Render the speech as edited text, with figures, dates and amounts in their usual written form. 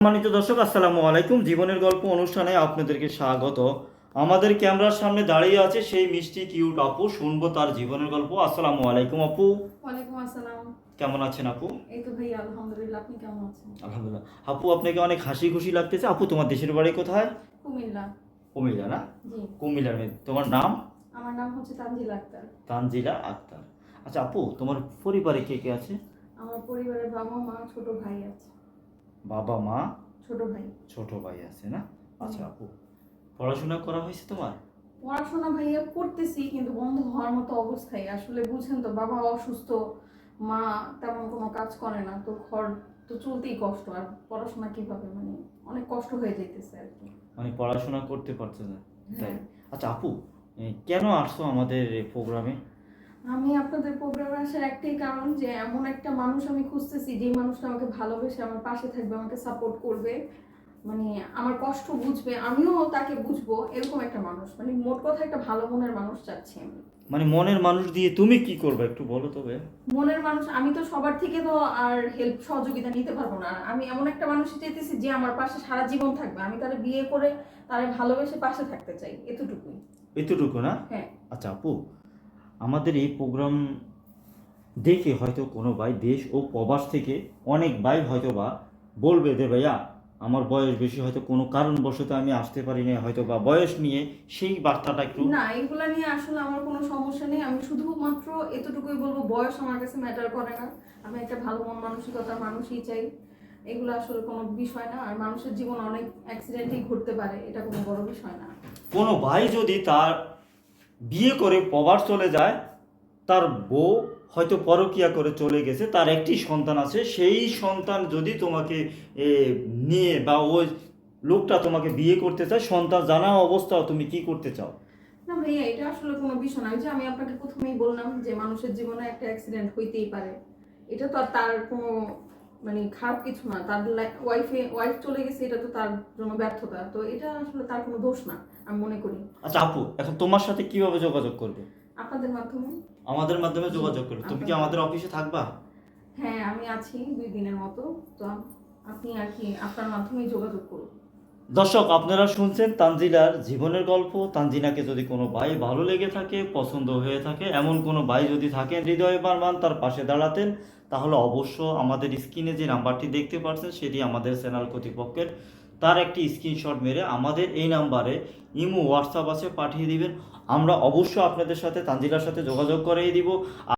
সম্মানিত দর্শক, আসসালামু আলাইকুম। জীবনের গল্প অনুষ্ঠানে আপনাদেরকে স্বাগত। আমাদের ক্যামেরার সামনে দাঁড়িয়ে আছে সেই মিষ্টি কিউট আপু। শুনবো তার জীবনের গল্প। আসসালামু আলাইকুম আপু। ওয়ালাইকুম আসসালাম। কেমন আছেন আপু? এই তো ভাই আলহামদুলিল্লাহ, আপনি কেমন আছেন? আলহামদুলিল্লাহ। আপু, আপনাকে অনেক হাসি খুশি লাগতেছে। আপু, তোমার দেশের বাড়ি কোথায়? কুমিল্লা। কুমিল্লা না? জি। কুমিল্লার মেয়ে। তোমার নাম? আমার নাম হচ্ছে তানজিলা আক্তার। তানজিলা আক্তার। আচ্ছা আপু, তোমার পরিবারে কে কে আছে? আমার পরিবারের বাবা মা ছোট ভাই আছে। বাবা মা, ছোট ভাই। ছোট ভাই আছে না? আচ্ছা আপু, পড়াশোনা করা হয়েছে তোমার? পড়াশোনা ভাইয়া করতেছি, কিন্তু বন্ধ হওয়ার মতো অবস্থায়। আসলে বুঝেন তো, বাবা অসুস্থ, মা তেমন কোনো কাজ করে না, তো ঘর তো চলতেই কষ্ট, আর পড়াশোনা কিভাবে, মানে অনেক কষ্ট হয়ে যাইতেছে আর কি। মানে পড়াশোনা করতে পারছো না, তাই? হ্যাঁ। আচ্ছা আপু, কেন আসছো আমাদের প্রোগ্রামে? আমি আপনাদের প্রোগ্রামে আসার একটাই কারণ, যে এমন একটা মানুষ আমি খুঁজতেছি, যে মানুষটা আমাকে ভালোবেসে আমার পাশে থাকবে, আমাকে সাপোর্ট করবে, মানে আমার কষ্ট বুঝবে, আমিও তাকে বুঝবো, এরকম একটা মানুষ, মানে মোট কথা একটা ভালো মনের মানুষ চাচ্ছি আমি। মানে মনের মানুষ দিয়ে তুমি কি করবে একটু বলো তবে। মনের মানুষ, আমি তো সবার থেকে তো আর হেল্প সহযোগিতা নিতে পারবো না। আমি এমন একটা মানুষই চাইতেছি যে আমার পাশে সারা জীবন থাকবে, আমি তারে বিয়ে করে তারে ভালোবেসে পাশে থাকতে চাই, এতটুকুই। এতটুকু না? হ্যাঁ। আচ্ছা আপু, আমাদের এই প্রোগ্রাম দেখে হয়তো কোনো ভাই দেশ ও প্রবাস থেকে অনেক ভাই হয়তো বা বলবে যে ভাইয়া, আমার বয়স বেশি, হয়তো কোনো কারণবশত আমি আসতে পারি না, হয়তো বা বয়স নিয়ে সেই বার্তাটা একটু। না, এগুলা নিয়ে আসলে আমার কোনো সমস্যা নেই। আমি শুধুমাত্র এতটুকুই বলবো, বয়স আমার কাছে ম্যাটার করে না। আমি একটা ভালো মন মানসিকতার মানুষই চাই। এগুলো আসলে কোনো বিষয় না। আর মানুষের জীবন অনেক অ্যাক্সিডেন্টই ঘটতে পারে, এটা কোনো বড় বিষয় না। কোনো ভাই যদি তার বিয়ে করে প্রবাস চলে যায়, তার বউ হয়তো পরকীয়া করে চলে গেছে, তার একটি সন্তান আছে, সেই সন্তান যদি তোমাকে এ, নিয়ে বা ওই লোকটা তোমাকে বিয়ে করতে চায়, সন্তান জানা অবস্থাও তুমি কি করতে চাও? না ভাইয়া, এটা আসলে কোনো বিষয় না। ওই যে আমি আপনাকে প্রথমেই বললাম যে মানুষের জীবনে একটা অ্যাক্সিডেন্ট হইতেই পারে। এটা তো আর তার কোনো, মানে খারাপ কিছু না। তার ওয়াইফ চলে গেছে, এটা তো তার জন্য ব্যর্থতা, তো এটা আসলে তার কোনো দোষ না, আমি মনে করি। আচ্ছা আপু, এখন তোমার সাথে কিভাবে যোগাযোগ করবে? আপনাদের মাধ্যমে। আমাদের মাধ্যমে যোগাযোগ করবে। তুমি কি আমাদের অফিসে থাকবা? হ্যাঁ, আমি আছি 2 দিনের মতো। তো আপনি আর কি আপনার মাধ্যমেই যোগাযোগ করুন। দর্শক, আপনারা শুনছেন তানজিলার জীবনের গল্প। তানজিনাকে যদি কোনো ভাই ভালো লেগে থাকে, পছন্দ হয়ে থাকে, এমন কোনো ভাই যদি থাকেন হৃদয়ে বারবার তার পাশে দাঁড়াতেন, তাহলে অবশ্য আমাদের স্ক্রিনে যে নাম্বারটি দেখতে পাচ্ছেন সেটি আমাদের চ্যানেল কর্তৃপক্ষের। তার একটি স্ক্রিনশট মেরে আমাদের এই নাম্বারে ইমো হোয়াটসঅ্যাপ আছে পাঠিয়ে দিবেন। আমরা অবশ্য আপনাদের সাথে, তানজিলার সাথে যোগাযোগ করিয়ে দিব।